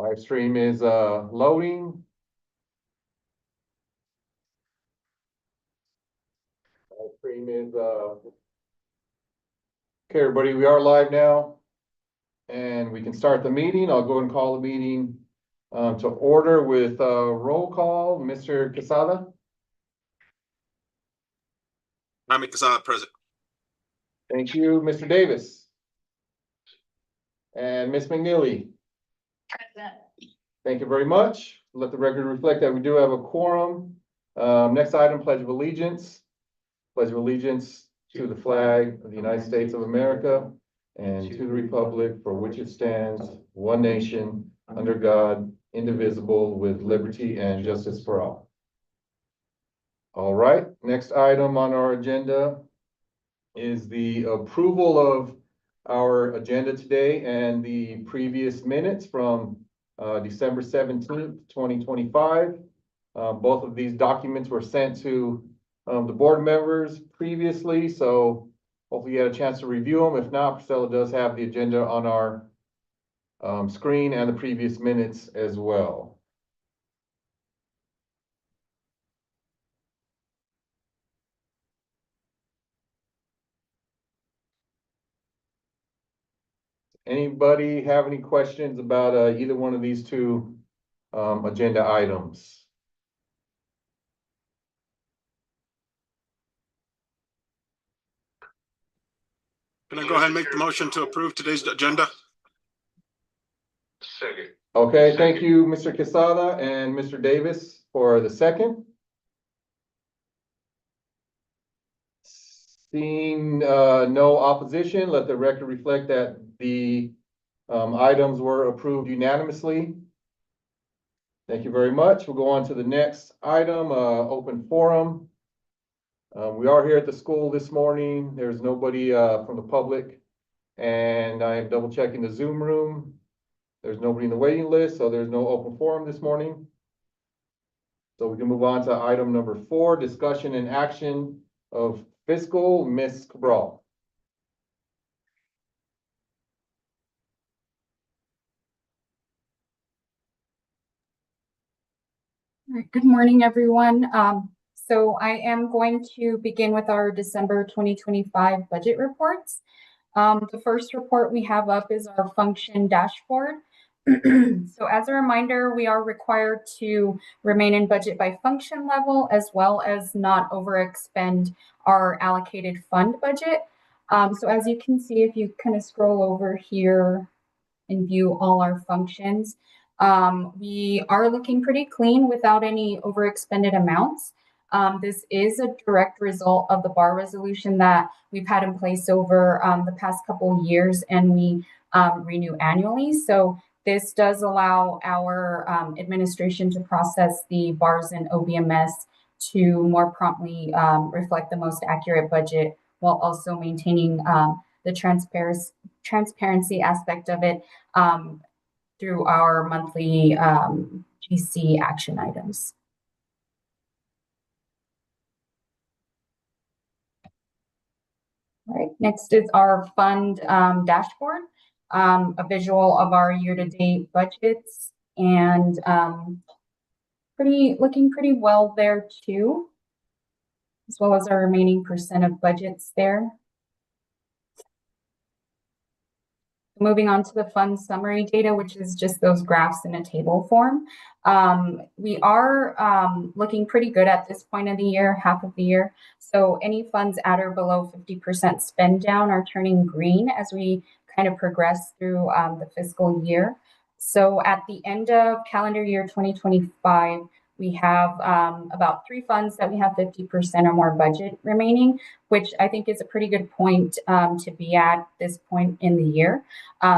Live stream is loading. Live stream is okay, everybody, we are live now. And we can start the meeting. I'll go and call the meeting to order with roll call. Mr. Quesada. Jaime Quesada, present. Thank you, Mr. Davis. And Ms. McNeely. Present. Thank you very much. Let the record reflect that we do have a quorum. Next item, Pledge of Allegiance. Pledge of allegiance to the flag of the United States of America and to the republic for which it stands, one nation, under God, indivisible, with liberty and justice for all. All right, next item on our agenda is the approval of our agenda today and the previous minutes from December 17th, 2025. Both of these documents were sent to the board members previously, so hopefully you had a chance to review them. If not, Priscilla does have the agenda on our screen and the previous minutes as well. Anybody have any questions about either one of these two agenda items? Can I go ahead and make the motion to approve today's agenda? Second. Okay, thank you, Mr. Quesada and Mr. Davis for the second. Seeing no opposition, let the record reflect that the items were approved unanimously. Thank you very much. We'll go on to the next item, open forum. We are here at the school this morning. There's nobody from the public, and I am double checking the Zoom room. There's nobody in the waiting list, so there's no open forum this morning. So we can move on to item number 4, discussion and action of fiscal. Ms. Cabral. All right, good morning, everyone. So I am going to begin with our December 2025 budget reports. The first report we have up is our function dashboard. So as a reminder, we are required to remain in budget by function level, as well as not overexpend our allocated fund budget. So as you can see, if you kind of scroll over here and view all our functions, we are looking pretty clean without any overexpended amounts. This is a direct result of the BAR resolution that we've had in place over the past couple of years, and we renew annually. So this does allow our administration to process the BARs and OBMS to more promptly reflect the most accurate budget, while also maintaining the transparency aspect of it through our monthly GC action items. All right, next is our fund dashboard, a visual of our year-to-date budgets, and looking pretty well there too, as well as our remaining percent of budgets there. Moving on to the fund summary data, which is just those graphs in a table form. We are looking pretty good at this point of the year, half of the year. So any funds at or below 50% spend down are turning green as we kind of progress through the fiscal year. So at the end of calendar year 2025, we have about 3 funds that we have 50% or more budget remaining, which I think is a pretty good point to be at this point in the year.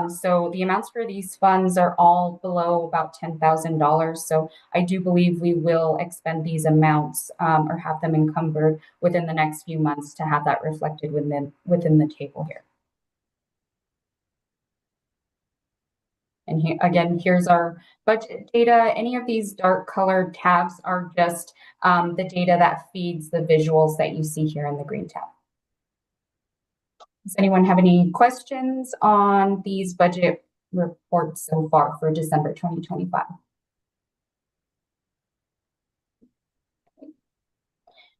So the amounts for these funds are all below about $10,000. So I do believe we will expend these amounts or have them encumbered within the next few months to have that reflected within the table here. And here, again, here's our budget data. Any of these dark colored tabs are just the data that feeds the visuals that you see here in the green tab. Does anyone have any questions on these budget report so far for December 2025.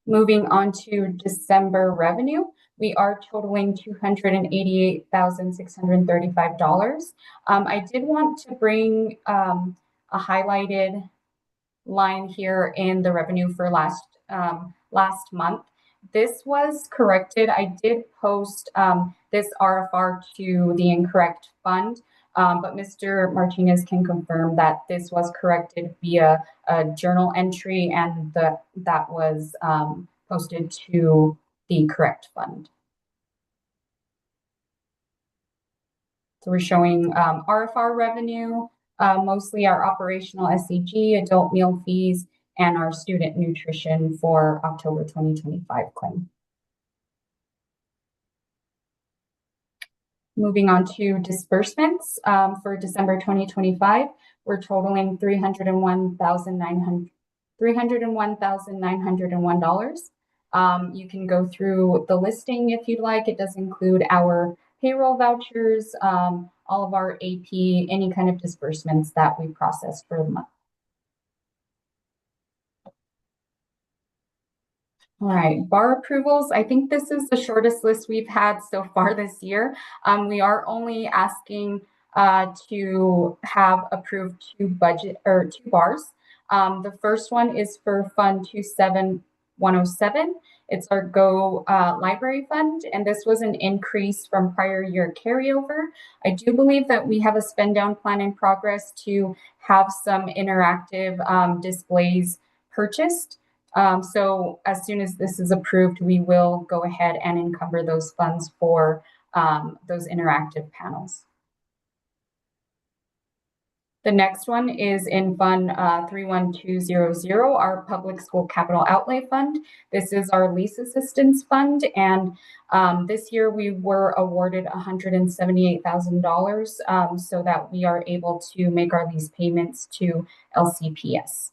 Moving on to December revenue, we are totaling $288,635. I did want to bring a highlighted line here in the revenue for last month. This was corrected. I did post this RFR to the incorrect fund, but Mr. Martinez can confirm that this was corrected via a journal entry and that was posted to the correct fund. So we're showing RFR revenue, mostly our operational SCG, adult meal fees, and our student nutrition for October 2025 claim. Moving on to disbursements for December 2025, we're totaling $301,901. You can go through the listing if you'd like. It does include our payroll vouchers, all of our AP, any kind of disbursements that we process for the month. All right, bar approvals. I think this is the shortest list we've had so far this year. We are only asking to have approved two bars. The first one is for Fund 27107. It's our Go Library Fund, and this was an increase from prior year carryover. I do believe that we have a spend down plan in progress to have some interactive displays purchased. So as soon as this is approved, we will go ahead and encumber those funds for those interactive panels. The next one is in Fund 31200, our Public School Capital Outlay Fund. This is our lease assistance fund, and this year we were awarded $178,000 so that we are able to make our lease payments to LCPS.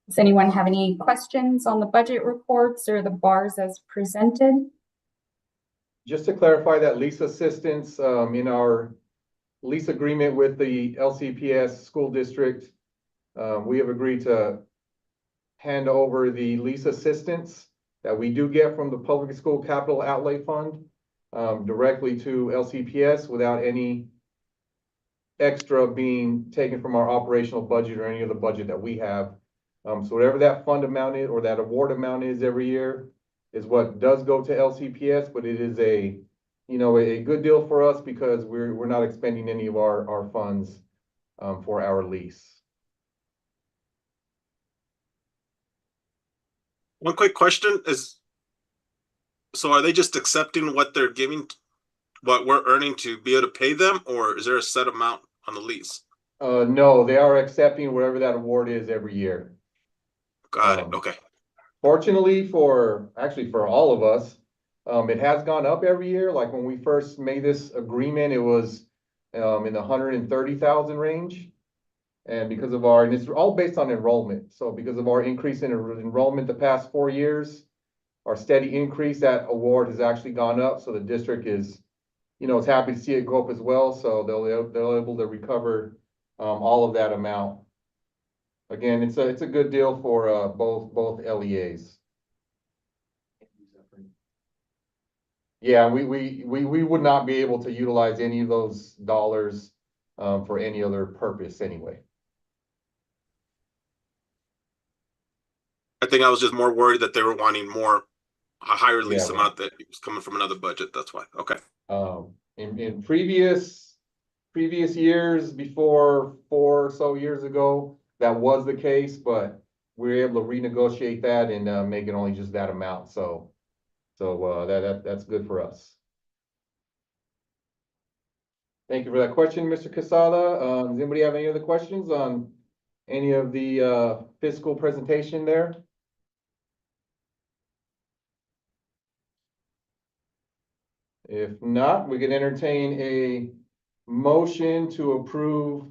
Does anyone have any questions on the budget reports or the bars as presented? Just to clarify that lease assistance, in our lease agreement with the LCPS school district, we have agreed to hand over the lease assistance that we do get from the Public School Capital Outlay Fund directly to LCPS without any extra being taken from our operational budget or any other budget that we have. So whatever that fund amount is or that award amount is every year is what does go to LCPS, but it is a good deal for us because we're not expending any of our funds for our lease. One quick question is, so are they just accepting what they're giving, what we're earning to be able to pay them, or is there a set amount on the lease? No, they are accepting whatever that award is every year. Got it. Okay. Fortunately for all of us, it has gone up every year. Like when we first made this agreement, it was in the 130,000 range. And because of and it's all based on enrollment. So because of our increase in enrollment the past 4 years, our steady increase, that award has actually gone up. So the district is, is happy to see it go up as well. So they're able to recover all of that amount. Again, it's a good deal for both LEAs. Yeah, we would not be able to utilize any of those dollars for any other purpose anyway. I think I was just more worried that they were wanting a higher lease Yeah, amount that was coming from another budget. That's why. Okay. In previous years, before 4 or so years ago, that was the case, but we were able to renegotiate that and make it only just that amount. So that's good for us. Thank you for that question, Mr. Quesada. Does anybody have any other questions on any of the fiscal presentation there? If not, we can entertain a motion to approve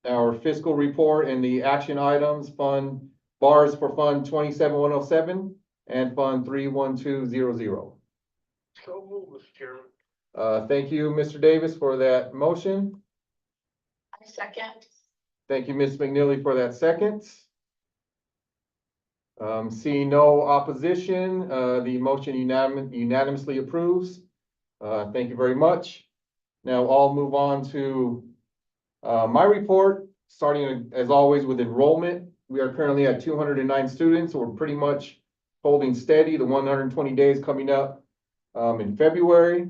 our fiscal report and the action items bars for Fund 27107 and Fund 31200. So move, Mr. Chairman. Thank you, Mr. Davis, for that motion. I second. Thank you, Ms. McNeely, for that second. Seeing no opposition, the motion unanimously approves. Thank you very much. Now I'll move on to my report, starting as always with enrollment. We are currently at 209 students. We're pretty much holding steady. The 120 days coming up in February.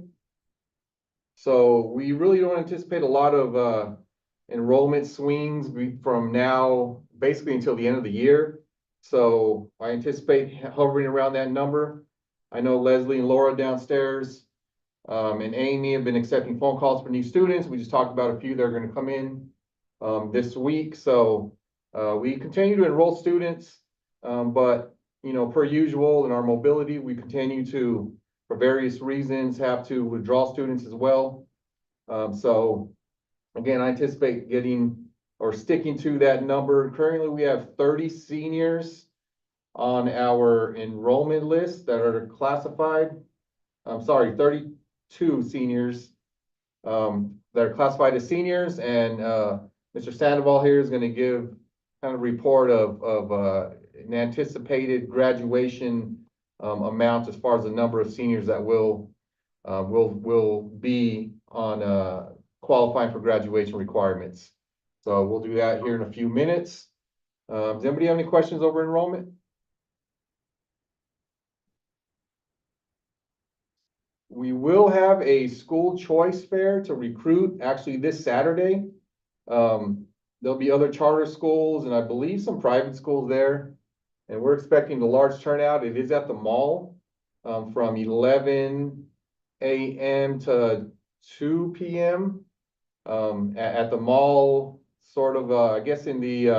So we really don't anticipate a lot of enrollment swings from now basically until the end of the year. So I anticipate hovering around that number. I know Leslie and Laura downstairs and Amy have been accepting phone calls for new students. We just talked about a few that are going to come in this week. So we continue to enroll students, but you know, per usual in our mobility, we continue to, for various reasons, have to withdraw students as well. So again, I anticipate getting or sticking to that number. Currently, we have 30 seniors on our enrollment list that are classified. I'm sorry, 32 seniors that are classified as seniors, and Mr. Sandoval here is going to give kind of report of an anticipated graduation amount as far as the number of seniors that will be on qualifying for graduation requirements. So we'll do that here in a few minutes. Does anybody have any questions over enrollment? We will have a school choice fair to recruit actually this Saturday. There'll be other charter schools and I believe some private schools there. And we're expecting a large turnout. It is at the mall from 11 a.m. to 2 p.m. At the mall, sort of, I guess in the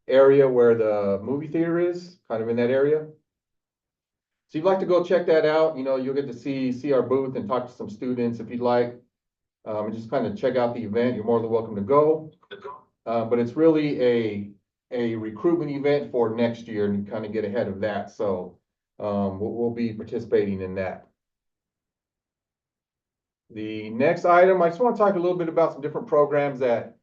area where the movie theater is, kind of in that area. So you'd like to go check that out, you know, you'll get to see our booth and talk to some students if you'd like. And just kind of check out the event. You're more than welcome to go. But it's really a recruitment event for next year and kind of get ahead of that. So we'll be participating in that. The next item, I just want to talk a little bit about some different programs that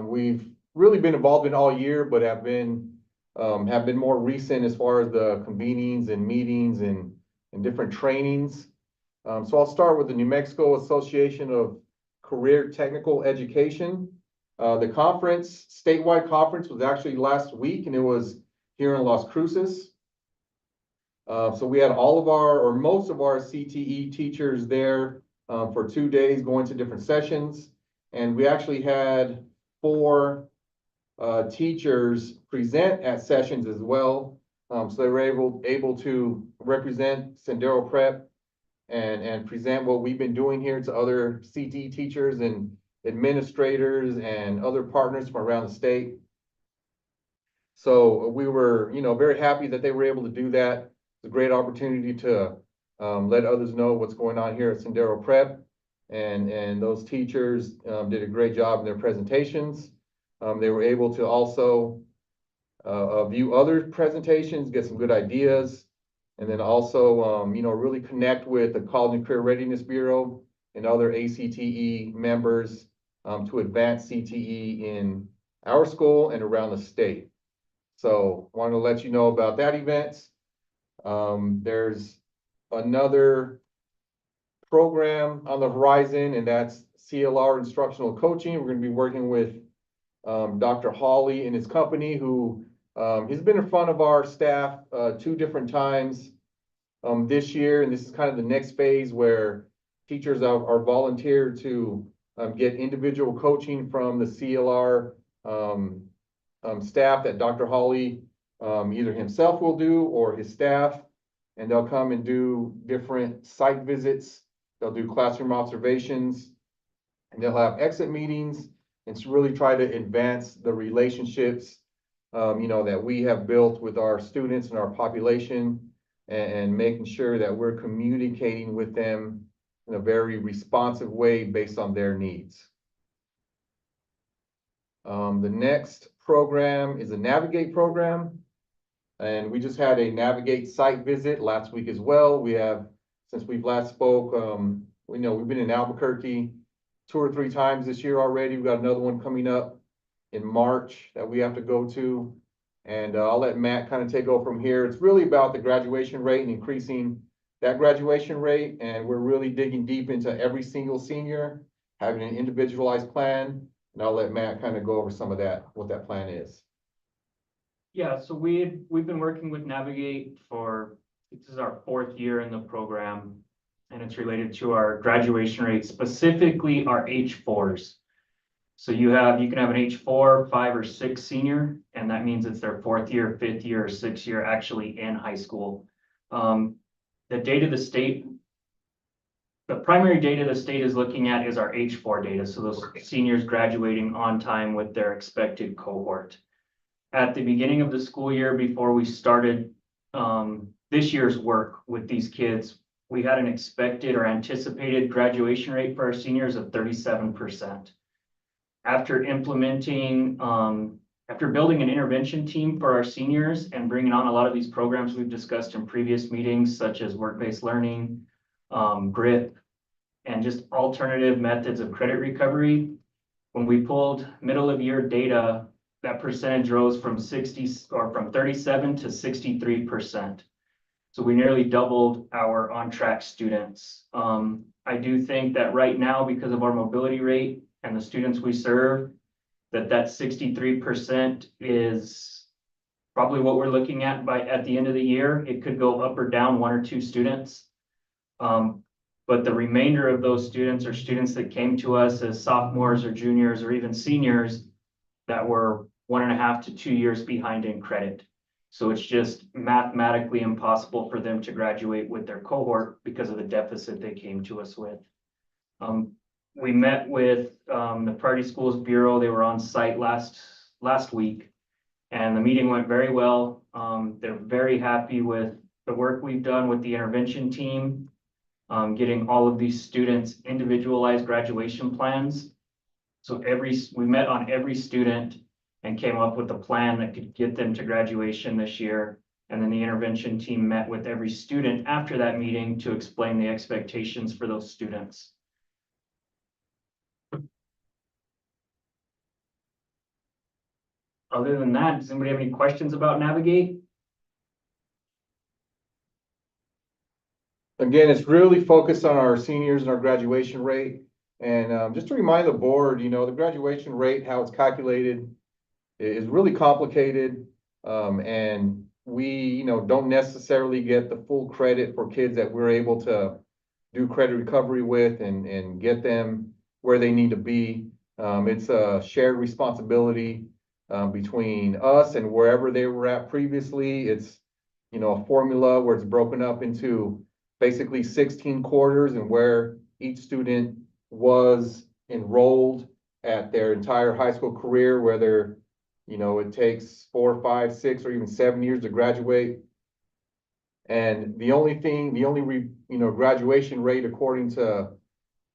we've really been involved in all year, but have been more recent as far as the convenings and meetings and different trainings. So I'll start with the New Mexico Association of Career Technical Education. The conference, statewide conference, was actually last week, and it was here in Las Cruces. So we had all of our, or most of our CTE teachers there for 2 days going to different sessions. And we actually had 4 teachers present at sessions as well. So they were able to represent Sendero Prep and present what we've been doing here to other CTE teachers and administrators and other partners from around the state. So we were, you know, very happy that they were able to do that. It's a great opportunity to let others know what's going on here at Sendero Prep. And those teachers did a great job in their presentations. They were able to also view other presentations, get some good ideas, and then also, you know, really connect with the College and Career Readiness Bureau and other ACTE members to advance CTE in our school and around the state. So wanted to let you know about that event. There's another program on the horizon, and that's CLR Instructional Coaching. We're going to be working with Dr. Hawley and his company, who he's been in front of our staff 2 different times this year. And this is kind of the next phase where teachers are volunteered to get individual coaching from the CLR staff that Dr. Hawley either himself will do or his staff. And they'll come and do different site visits. They'll do classroom observations, and they'll have exit meetings, and to really try to advance the relationships, you know, that we have built with our students and our population, and making sure that we're communicating with them in a very responsive way based on their needs. The next program is a Navigate program. And we just had a Navigate site visit last week as well. We have, since we've last spoke, we know we've been in Albuquerque 2 or 3 times this year already. We got another one coming up in March that we have to go to. And I'll let Matt kind of take over from here. It's really about the graduation rate and increasing that graduation rate. And we're really digging deep into every single senior, having an individualized plan. And I'll let Matt kind of go over some of that, what that plan is. Yeah, so we've been working with Navigate this is our 4th year in the program, and it's related to our graduation rate, specifically our H4s. So you can have an H4, 5, or 6 senior, and that means it's their 4th year, 5th year, or 6th year actually in high school. The data the primary data the state is looking at is our H4 data, so those seniors graduating on time with their expected cohort. At the beginning of the school year, before we started this year's work with these kids, we had an expected or anticipated graduation rate for our seniors of 37%. After building an intervention team for our seniors and bringing on a lot of these programs we've discussed in previous meetings, such as work-based learning, GRIP, and just alternative methods of credit recovery, when we pulled middle of year data, that percentage rose from 37 to 63%. So we nearly doubled our on-track students. I do think that right now, because of our mobility rate and the students we serve, that 63% is probably what we're looking at at the end of the year. It could go up or down 1 or 2 students. But the remainder of those students are students that came to us as sophomores or juniors or even seniors that were 1.5 to 2 years behind in credit. So it's just mathematically impossible for them to graduate with their cohort because of the deficit they came to us with. We met with the Priority Schools Bureau. They were on site last week, and the meeting went very well. They're very happy with the work we've done with the intervention team, getting all of these students individualized graduation plans. So we met on every student and came up with a plan that could get them to graduation this year. And then the intervention team met with every student after that meeting to explain the expectations for those students. Other than that, does anybody have any questions about Navigate? Again, it's really focused on our seniors and our graduation rate. And just to remind the board, the graduation rate, how it's calculated, is really complicated. And we, don't necessarily get the full credit for kids that we're able to do credit recovery with and get them where they need to be. It's a shared responsibility between us and wherever they were at previously. It's, a formula where it's broken up into basically 16 quarters and where each student was enrolled at their entire high school career, whether, it takes 4, 5, 6, or even 7 years to graduate. And the only graduation rate according to,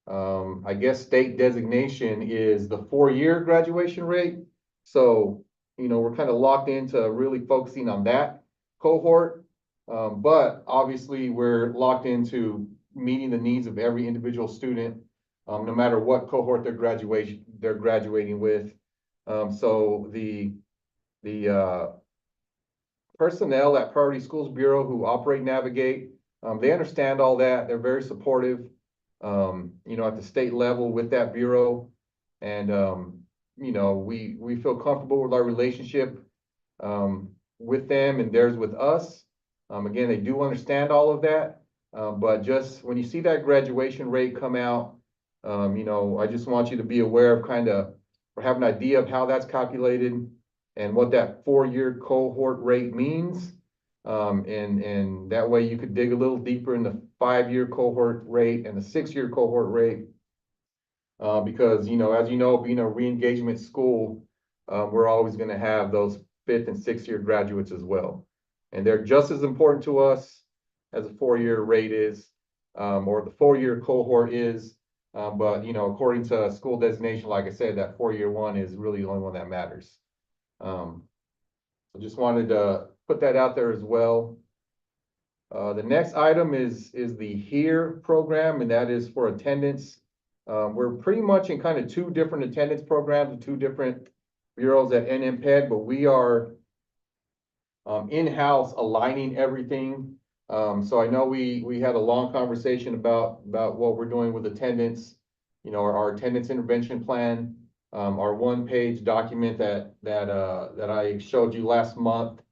I guess, state designation is the 4-year graduation rate. So, we're kind of locked into really focusing on that cohort. But obviously we're locked into meeting the needs of every individual student, no matter what cohort they're graduating with. So the personnel at Priority Schools Bureau who operate Navigate, they understand all that. They're very supportive, at the state level with that bureau. And, we feel comfortable with our relationship with them and theirs with us. Again, they do understand all of that. But just when you see that graduation rate come out, I just want you to be aware of or have an idea of how that's calculated and what that 4-year cohort rate means. And that way you could dig a little deeper in the 5-year cohort rate and the 6-year cohort rate. Because, as being a re-engagement school, we're always going to have those 5th and 6th year graduates as well. And they're just as important to us as a 4-year rate is, or the 4-year cohort is. But, according to school designation, like I said, that 4-year one is really the only one that matters. So So just wanted to put that out there as well. The next item is the HERE program, and that is for attendance. We're pretty much in kind of two different attendance programs with two different bureaus at NMPED, but we are in-house aligning everything. So I know we had a long conversation about what we're doing with attendance, you know, our attendance intervention plan, our one-page document that I showed you last month.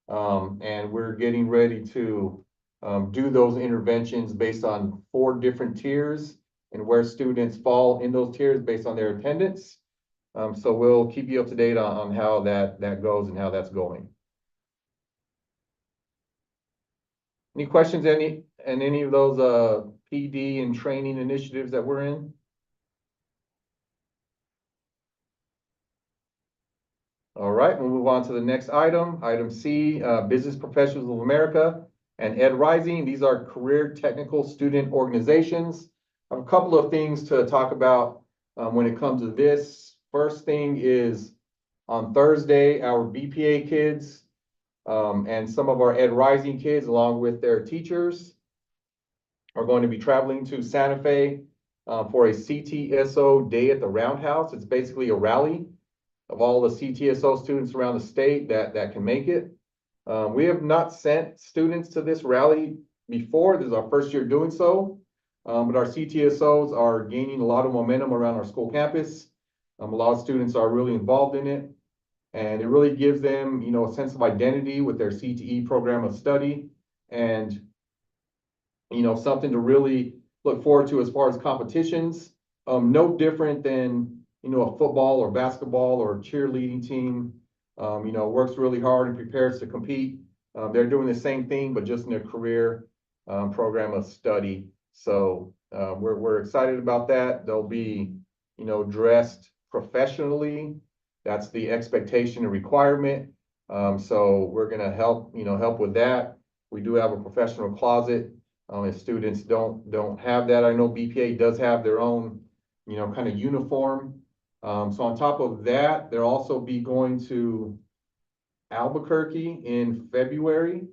And we're getting ready to do those interventions based on 4 different tiers and where students fall in those tiers based on their attendance. So we'll keep you up to date on how that goes and how that's going. Any questions, any of those PD and training initiatives that we're in? All right, we'll move on to the next item. Item C, Business Professionals of America and Ed Rising. These are career technical student organizations. I have a couple of things to talk about when it comes to this. First thing is on Thursday, our BPA kids and some of our Ed Rising kids, along with their teachers, are going to be traveling to Santa Fe for a CTSO day at the Roundhouse. It's basically a rally of all the CTSO students around the state that can make it. We have not sent students to this rally before. This is our first year doing so. But our CTSOs are gaining a lot of momentum around our school campus. A lot of students are really involved in it. And it really gives them, you know, a sense of identity with their CTE program of study and, you know, something to really look forward to as far as competitions. No different than, you know, a football or basketball or cheerleading team, you know, works really hard and prepares to compete. They're doing the same thing, but just in their career program of study. So we're excited about that. They'll be, you know, dressed professionally. That's the expectation and requirement. So we're gonna help with that. We do have a professional closet. If students don't have that, I know BPA does have their own, you know, kind of uniform. So on top of that, they'll also be going to Albuquerque in February.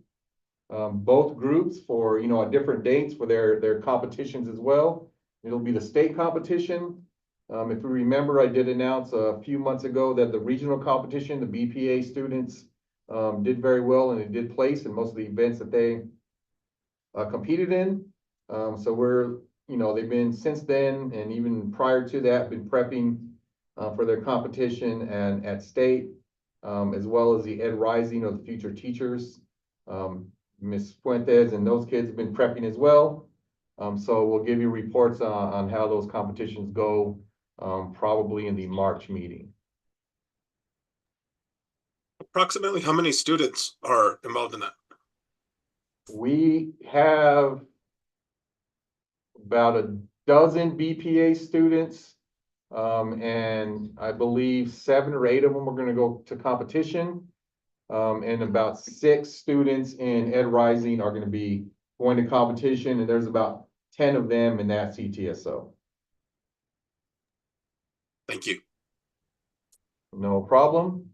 Both groups for, you know, at different dates for their competitions as well. It'll be the state competition. If we remember, I did announce a few months ago that the regional competition, the BPA students did very well and they did place in most of the events that they competed in. So we're, you know, they've been since then and even prior to that been prepping for their competition and at state, as well as the Ed Rising of the future teachers. Ms. Fuentes and those kids have been prepping as well. So we'll give you reports on how those competitions go, probably in the March meeting. Approximately how many students are involved in that? We have about a dozen BPA students, and I believe 7 or 8 of them are going to go to competition. And about 6 students in Ed Rising are going to be going to competition, and there's about 10 of them in that CTSO. Thank you. No problem.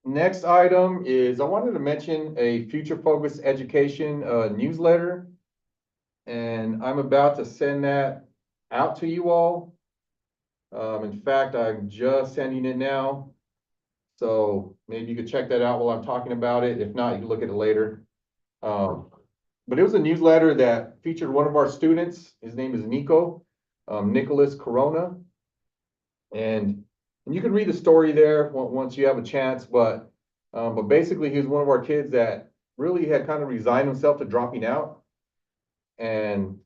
Next item is I wanted to mention a Future Focus Education newsletter, and I'm about to send that out to you all. In fact, I'm just sending it now. So maybe you could check that out while I'm talking about it. If not, you can look at it later. But it was a newsletter that featured one of our students. His name is Nico, Nicholas Corona. And you can read the story there once you have a chance. But basically, he was one of our kids that really had kind of resigned himself to dropping out. And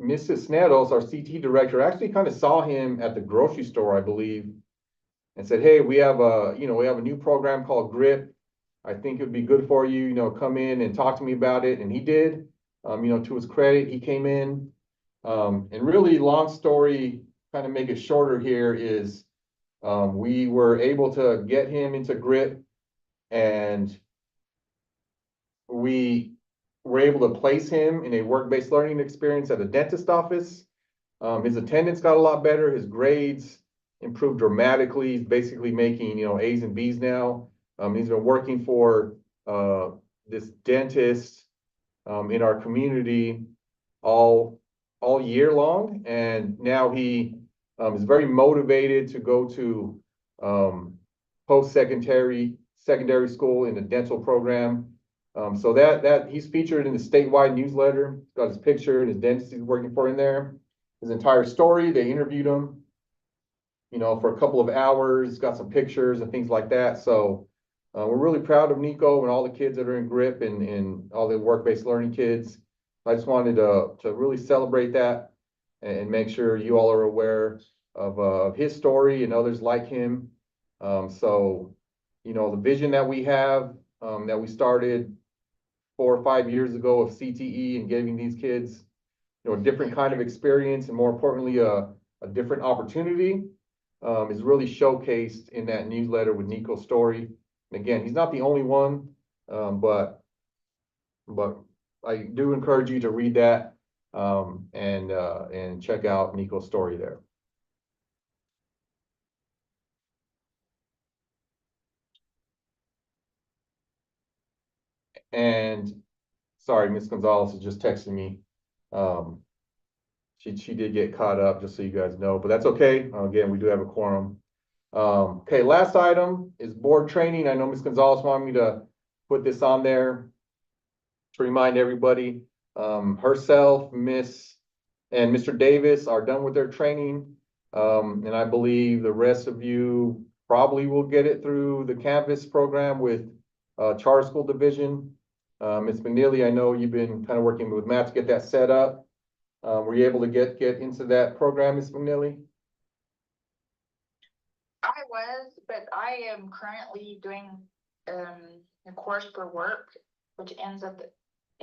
Mrs. Snedos, our CT director, actually kind of saw him at the grocery store, I believe, and said, "Hey, we have a new program called GRIP. I think it would be good for you, you know, come in and talk to me about it." And he did. You know, to his credit, he came in. And really, long story, kind of make it shorter here is we were able to get him into GRIP, and we were able to place him in a work-based learning experience at a dentist office. His attendance got a lot better, his grades, improved dramatically. He's basically making, A's and B's now. He's been working for, this dentist, in our community all year long. And now he, is very motivated to go to, secondary school in the dental program. So that he's featured in the statewide newsletter. He's got his picture and his dentist he's working for in there. His entire story, they interviewed him, for a couple of hours. He's got some pictures and things like that. So we're really proud of Nico and all the kids that are in GRIP and all the work-based learning kids. I just wanted to really celebrate that and make sure you all are aware of his story and others like him. So, the vision that we have, that we started 4 or 5 years ago of CTE and giving these kids, a different kind of experience and more importantly, a different opportunity, is really showcased in that newsletter with Nico's story. And again, he's not the only one, but I do encourage you to read that, and check out Nico's story there. And sorry, Ms. Gonzalez is just texting me. She did get caught up, just so you guys know, but that's okay. Again, we do have a quorum. Okay, last item is board training. I know Ms. Gonzalez wanted me to put this on there to remind everybody. Herself, Miss and Mr. Davis are done with their training. And I believe the rest of you probably will get it through the Canvas program with Charter School Division. Ms. McNeely, I know you've been kind of working with Matt to get that set up. Were you able to get into that program, Ms. McNeely? I was, but I am currently doing a course for work, which ends at the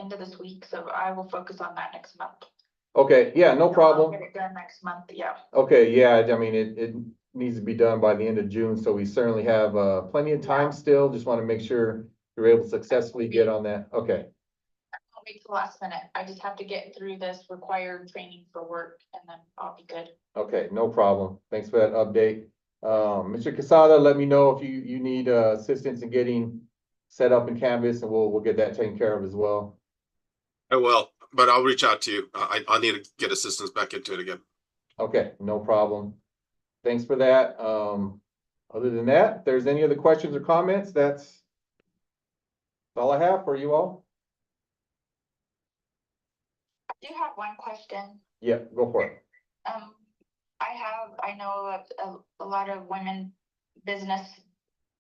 end of this week, so I will focus on that next month. Okay, yeah, no I'll problem. get it done next month, yeah. Okay, yeah, I mean, it needs to be done by the end of June, so we certainly have plenty of time still. Just want to make sure you're able to successfully get on that. Okay. I'll wait till the last minute. I just have to get through this required training for work and then I'll be good. Okay, no problem. Thanks for that update. Mr. Quesada, let me know if you need assistance in getting set up in Canvas, and we'll get that taken care of as well. I will, but I'll reach out to you. I need to get assistance back into it again. Okay, no problem. Thanks for that. Other than that, if there's any other questions or comments, that's all I have for you all. I do have one question. Yeah, go for it. I know a lot of women business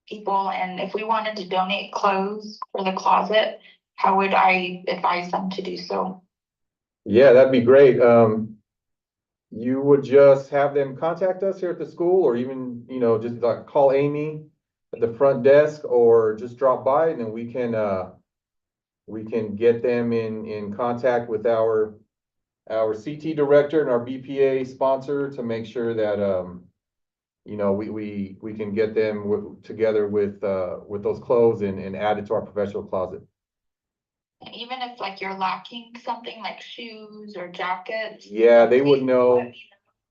people, and if we wanted to donate clothes for the closet, how would I advise them to do so? Yeah, that'd be great. You would just have them contact us here at the school, or even, just like call Amy at the front desk, or just drop by, and then we can get them in contact with our CT director and our BPA sponsor to make sure that, we can get them together with those clothes and add it to our professional closet. And even if like you're lacking something like shoes or jackets. Yeah, they would know. let me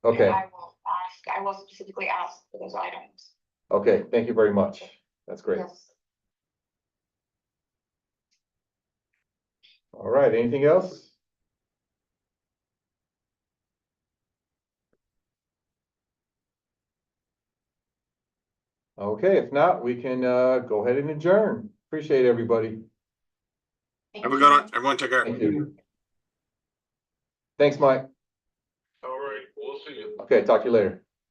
know. Okay. I will specifically ask for those items. Okay, thank you very much. That's great. Yes. All right, anything else? Okay, if not, we can go ahead and adjourn. Appreciate everybody. Have a good one. Everyone take care. Thank you. Thanks, Mike. All right, we'll see you. Okay, talk to you later.